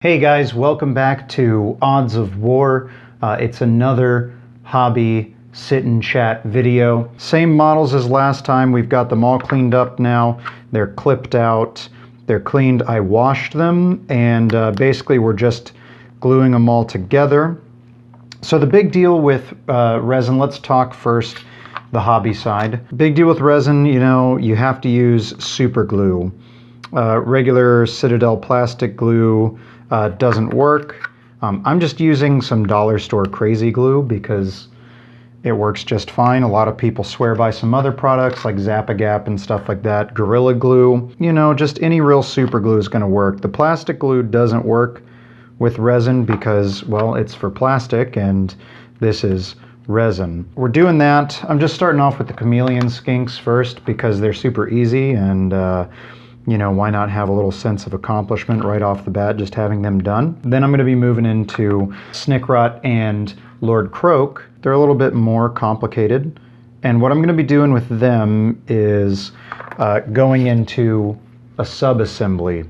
Hey guys, welcome back to Odds of War. It's another hobby sit and chat video. Same models as last time. We've got them all cleaned up now. They're clipped out. They're cleaned. I washed them and basically we're just gluing them all together. So the big deal with resin, let's talk first the hobby side. Big deal with resin, you have to use super glue. Regular Citadel plastic glue doesn't work. I'm just using some dollar store crazy glue because it works just fine. A lot of people swear by some other products like Zap-A-Gap and stuff like that. Gorilla Glue, just any real super glue is going to work. The plastic glue doesn't work with resin because, well, it's for plastic and this is resin. We're doing that. I'm just starting off with the chameleon skinks first because they're super easy and why not have a little sense of accomplishment right off the bat, just having them done. Then I'm going to be moving into Snickrot and Lord Croak. They're a little bit more complicated. And what I'm going to be doing with them is going into a sub-assembly.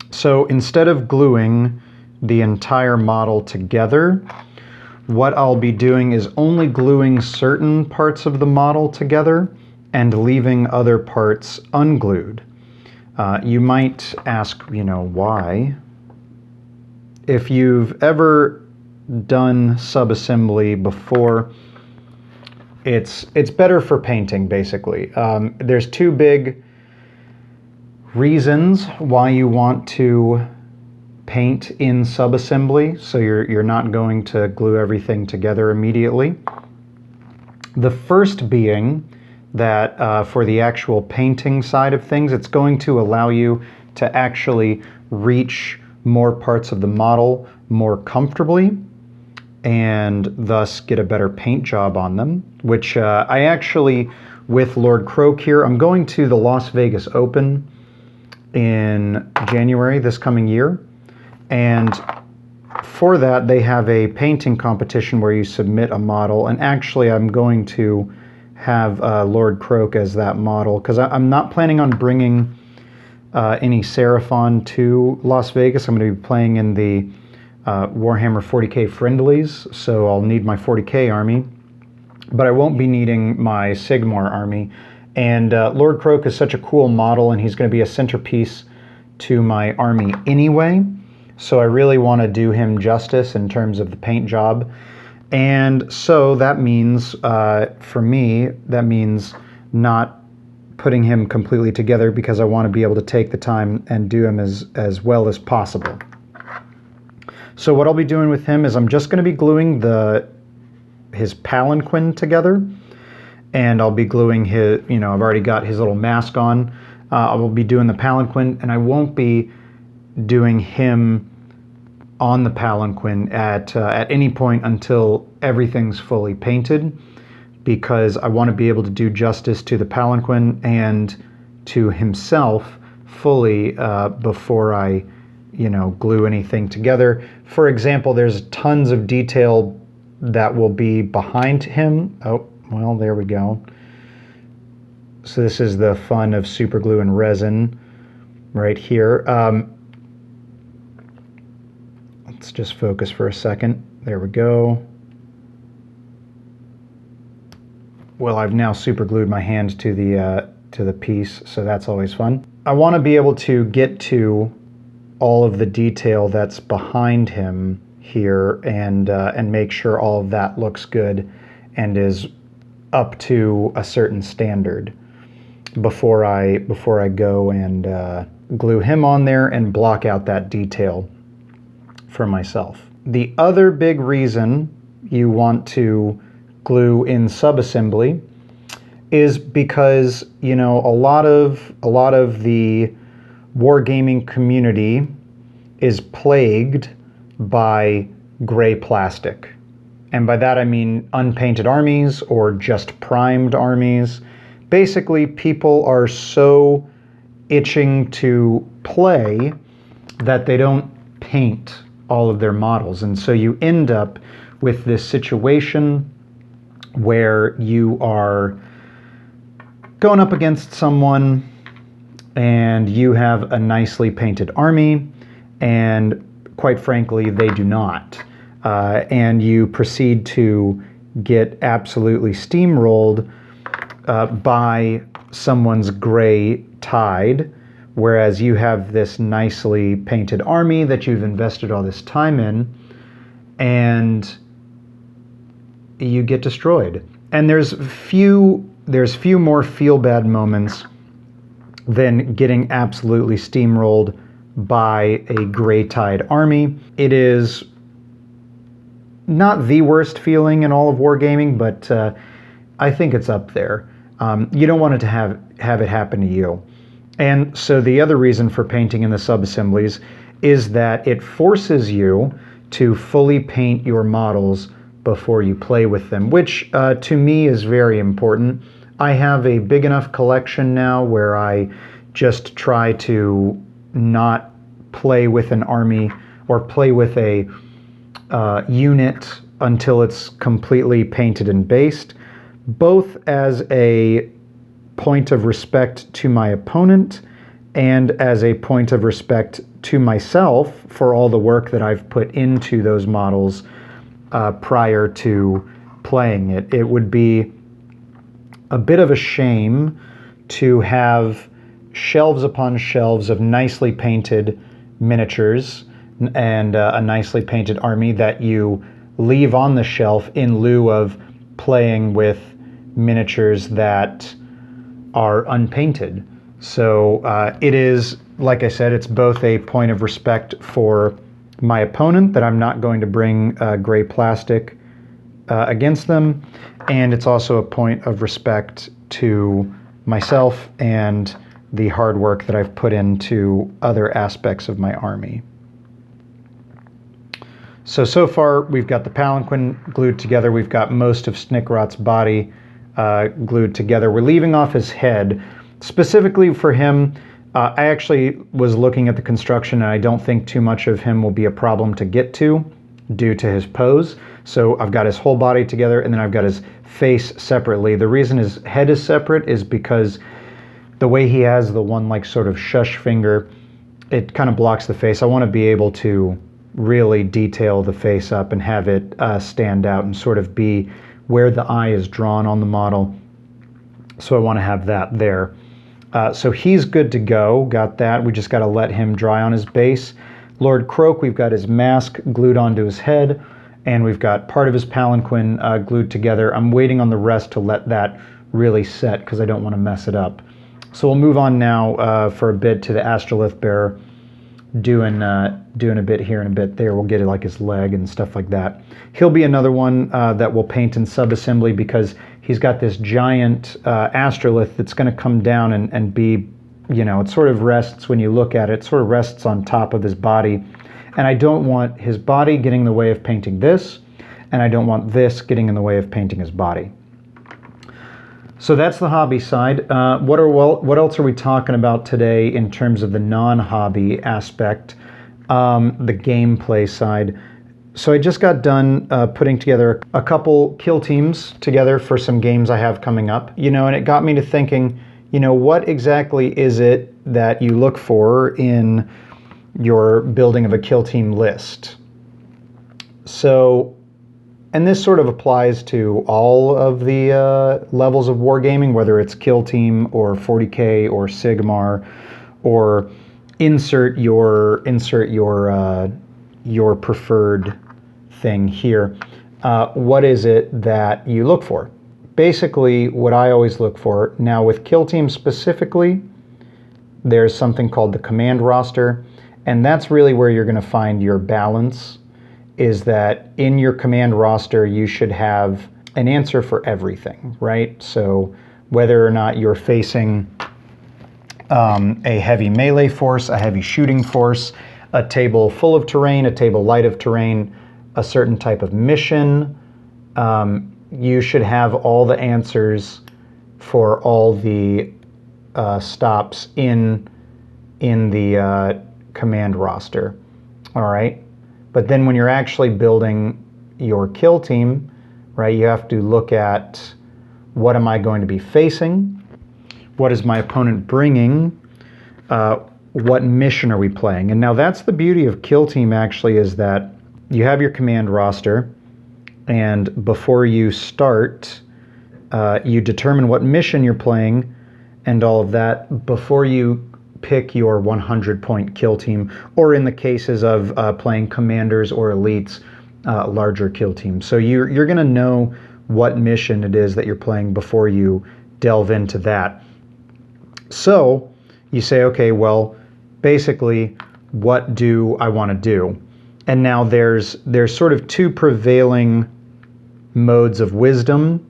So instead of gluing the entire model together, what I'll be doing is only gluing certain parts of the model together and leaving other parts unglued. You might ask, why? If you've ever done sub-assembly before, it's better for painting, basically. There's two big reasons why you want to paint in sub-assembly, so you're not going to glue everything together immediately. The first being that for the actual painting side of things, it's going to allow you to actually reach more parts of the model more comfortably and thus get a better paint job on them, which I actually, with Lord Croak here, I'm going to the Las Vegas Open in January this coming year, and for that they have a painting competition where you submit a model, and actually I'm going to have Lord Croak as that model because I'm not planning on bringing any Seraphon to Las Vegas. I'm going to be playing in the Warhammer 40k friendlies, so I'll need my 40k army, but I won't be needing my Sigmar army. And Lord Croak is such a cool model, and he's going to be a centerpiece to my army anyway, so I really want to do him justice in terms of the paint job. And so that means, for me, that means not putting him completely together because I want to be able to take the time and do him as well as possible. So what I'll be doing with him is I'm just going to be gluing his palanquin together, and I'll be gluing his, I've already got his little mask on. I will be doing the palanquin, and I won't be doing him on the palanquin at any point until everything's fully painted, because I want to be able to do justice to the palanquin and to himself fully before I glue anything together. For example, there's tons of detail that will be behind him. Oh, well, there we go. So this is the fun of super glue and resin right here. Let's just focus for a second. There we go. Well, I've now super glued my hand to the piece, so that's always fun. I want to be able to get to all of the detail that's behind him here and make sure all of that looks good and is up to a certain standard before I go and glue him on there and block out that detail for myself. The other big reason you want to glue in sub-assembly is because a lot of the wargaming community is plagued by gray plastic, and by that I mean unpainted armies or just primed armies. Basically, people are so itching to play that they don't paint all of their models, and so you end up with this situation where you are going up against someone and you have a nicely painted army and quite frankly, they do not. And you proceed to get absolutely steamrolled by someone's gray tide, whereas you have this nicely painted army that you've invested all this time in, and you get destroyed. And there's few more feel-bad moments than getting absolutely steamrolled by a gray tide army. It is not the worst feeling in all of wargaming, but I think it's up there. You don't want it to have it happen to you. And so the other reason for painting in the sub-assemblies is that it forces you to fully paint your models before you play with them, which to me is very important. I have a big enough collection now where I just try to not play with an army or play with a unit until it's completely painted and based, both as a point of respect to my opponent and as a point of respect to myself for all the work that I've put into those models prior to playing it. It would be a bit of a shame to have shelves upon shelves of nicely painted miniatures and a nicely painted army that you leave on the shelf in lieu of playing with miniatures that are unpainted. So it is, like I said, it's both a point of respect for my opponent that I'm not going to bring gray plastic against them, and it's also a point of respect to myself and the hard work that I've put into other aspects of my army. So far we've got the palanquin glued together, we've got most of Snickrot's body glued together. We're leaving off his head. Specifically for him, I actually was looking at the construction and I don't think too much of him will be a problem to get to due to his pose. So I've got his whole body together and then I've got his face separately. The reason his head is separate is because the way he has the one like sort of shush finger, it kind of blocks the face. I want to be able to really detail the face up and have it stand out and sort of be where the eye is drawn on the model. So I want to have that there. So he's good to go, got that. We just got to let him dry on his base. Lord Croak, we've got his mask glued onto his head, and we've got part of his palanquin glued together. I'm waiting on the rest to let that really set because I don't want to mess it up. So we'll move on now for a bit to the astrolith bearer, doing a bit here and a bit there. We'll get it like his leg and stuff like that. He'll be another one that we'll paint in sub-assembly because he's got this giant astrolith that's going to come down and be, you know, it sort of rests, when you look at it, sort of rests on top of his body. And I don't want his body getting in the way of painting this, and I don't want this getting in the way of painting his body. So that's the hobby side. What else are we talking about today in terms of the non-hobby aspect, the gameplay side? So I just got done putting together a couple kill teams together for some games I have coming up, you know, and it got me to thinking, you know, what exactly is it that you look for in your building of a kill team list? So, and this sort of applies to all of the levels of wargaming, whether it's kill team or 40K or Sigmar, or insert your preferred thing here. What is it that you look for? Basically, what I always look for, now with kill team specifically, there's something called the command roster, and that's really where you're going to find your balance, is that in your command roster you should have an answer for everything, right? So whether or not you're facing a heavy melee force, a heavy shooting force, a table full of terrain, a table light of terrain, a certain type of mission, you should have all the answers for all the stops in the command roster, all right? But then when you're actually building your kill team, right, you have to look at, what am I going to be facing? What is my opponent bringing? what mission are we playing? And now that's the beauty of Kill Team, actually, is that you have your command roster, and before you start, you determine what mission you're playing and all of that before you pick your 100-point kill team, or in the cases of playing commanders or elites, larger kill teams. So you're going to know what mission it is that you're playing before you delve into that. So you say, okay, well, basically, what do I want to do? And now there's sort of two prevailing modes of wisdom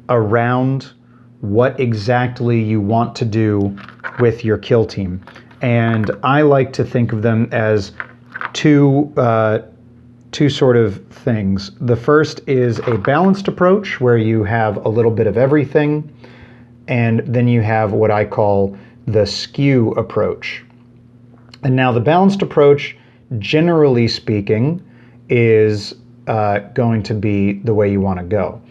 around what exactly you want to do with your kill team. And I like to think of them as two sort of things. The first is a balanced approach where you have a little bit of everything, and then you have what I call the skew approach. And now the balanced approach, generally speaking, is going to be the way you want to go.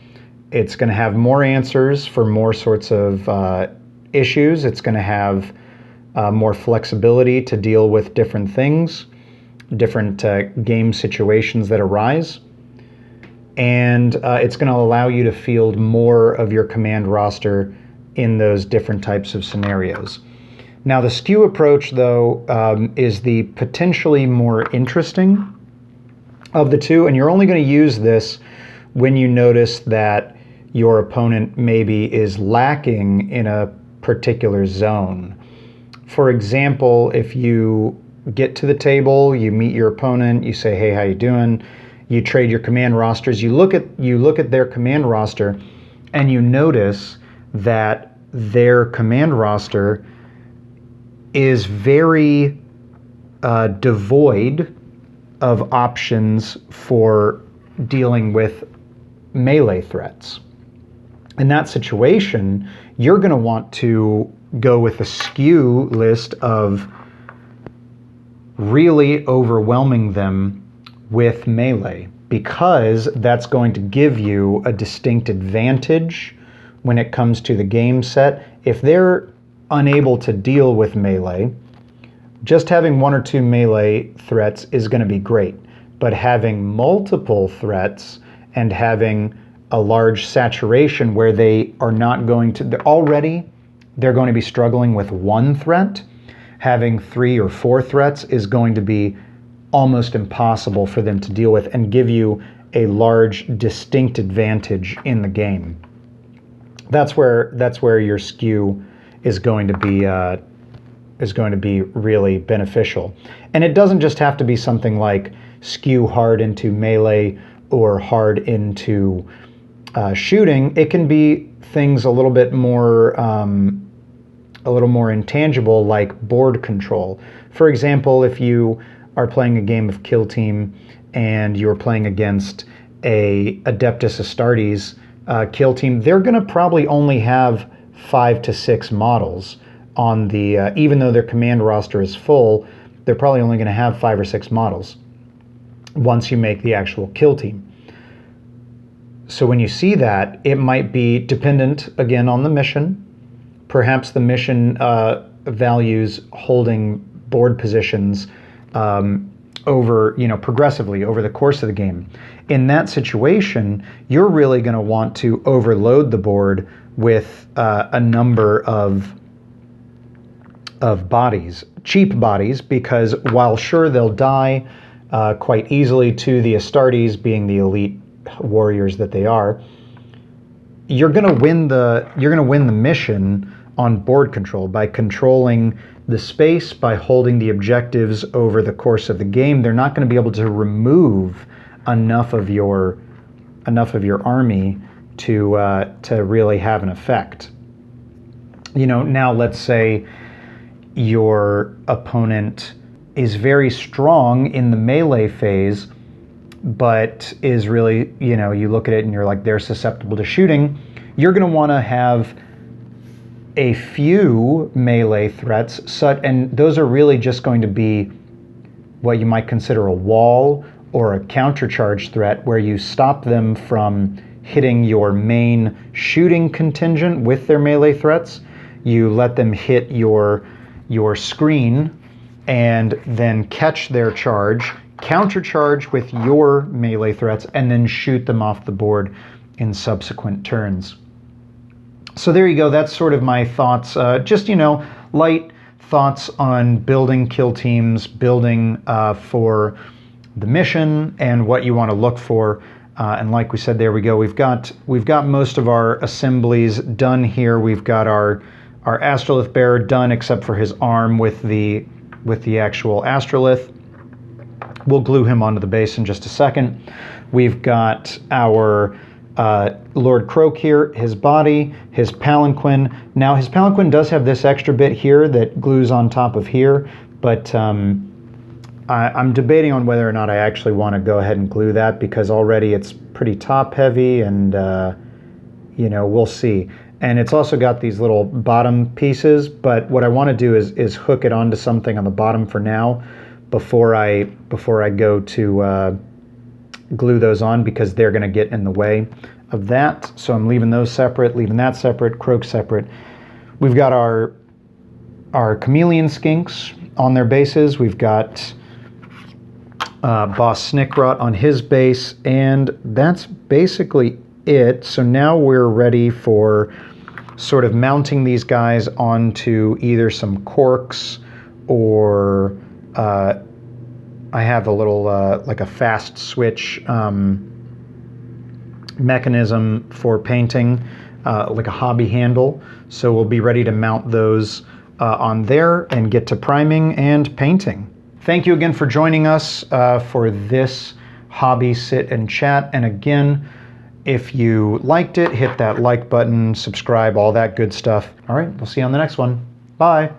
It's going to have more answers for more sorts of issues. It's going to have more flexibility to deal with different things, different game situations that arise. And it's going to allow you to field more of your command roster in those different types of scenarios. Now, the skew approach, though, is the potentially more interesting of the two, and you're only going to use this when you notice that your opponent maybe is lacking in a particular zone. For example, if you get to the table, you meet your opponent, you say, hey, how you doing? You trade your command rosters, you look at their command roster, and you notice that their command roster is very devoid of options for dealing with melee threats. In that situation, you're going to want to go with a skew list of really overwhelming them with melee, because that's going to give you a distinct advantage when it comes to the game set. If they're unable to deal with melee, just having one or two melee threats is going to be great, but having multiple threats and having a large saturation where they are not going to, they're going to be struggling with one threat, having 3 or 4 threats is going to be almost impossible for them to deal with and give you a large distinct advantage in the game. That's where your skew is going to be really beneficial. And it doesn't just have to be something like skew hard into melee or hard into shooting. It can be things a little more intangible, like board control. For example, if you are playing a game of Kill Team and you're playing against a Adeptus Astartes Kill Team, they're going to probably only have 5 to 6 models on the, even though their command roster is full, they're probably only going to have 5 or 6 models once you make the actual kill team. So when you see that, it might be dependent, again, on the mission. Perhaps the mission values holding board positions progressively over the course of the game. In that situation, you're really going to want to overload the board with a number of bodies, cheap bodies, because while sure they'll die quite easily to the Astartes, being the elite warriors that they are, you're going to win the mission on board control by controlling the space, by holding the objectives over the course of the game. They're not going to be able to remove enough of your army to really have an effect. Now let's say your opponent is very strong in the melee phase, but is really, you look at it and you're like, they're susceptible to shooting. You're going to want to have a few melee threats, and those are really just going to be what you might consider a wall or a countercharge threat, where you stop them from hitting your main shooting contingent with their melee threats. You let them hit your screen and then catch their charge, countercharge with your melee threats, and then shoot them off the board in subsequent turns. So there you go. That's sort of my thoughts. Just, light thoughts on building kill teams, building for the mission, and what you want to look for. And like we said, there we go. We've got most of our assemblies done here. We've got our astrolith bearer done, except for his arm with the actual astrolith. We'll glue him onto the base in just a second. We've got our Lord Croak here, his body, his palanquin. Now his palanquin does have this extra bit here that glues on top of here, but I'm debating on whether or not I actually want to go ahead and glue that, because already it's pretty top heavy, and we'll see. And it's also got these little bottom pieces, but what I want to do is hook it onto something on the bottom for now before I go to glue those on, because they're going to get in the way of that. So I'm leaving those separate, leaving that separate, Croak separate. We've got our chameleon skinks on their bases. We've got Boss Snickrot on his base, and that's basically it. So now we're ready for sort of mounting these guys onto either some corks, or I have a little like a fast switch mechanism for painting, like a hobby handle. So we'll be ready to mount those on there and get to priming and painting. Thank you again for joining us for this hobby sit and chat. And again, if you liked it, hit that like button, subscribe, all that good stuff. All right, we'll see you on the next one. Bye.